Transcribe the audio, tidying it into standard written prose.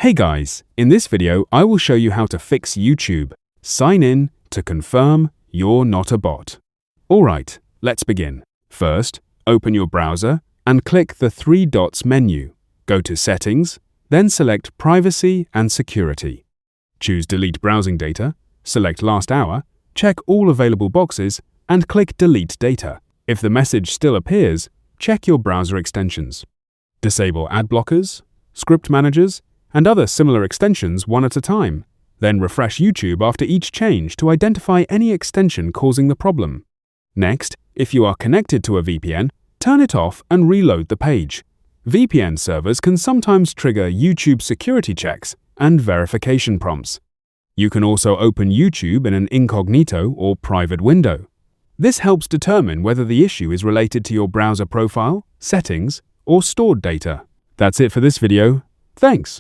Hey guys, in this video I will show you how to fix YouTube. Sign in to confirm you're not a bot. Alright, let's begin. First, open your browser and click the three dots menu. Go to Settings, then select Privacy and Security. Choose Delete Browsing Data, select Last Hour, check all available boxes, and click Delete Data. If the message still appears, check your browser extensions. Disable ad blockers, script managers, and other similar extensions one at a time. Then refresh YouTube after each change to identify any extension causing the problem. Next, if you are connected to a VPN, turn it off and reload the page. VPN servers can sometimes trigger YouTube security checks and verification prompts. You can also open YouTube in an incognito or private window. This helps determine whether the issue is related to your browser profile, settings, or stored data. That's it for this video. Thanks.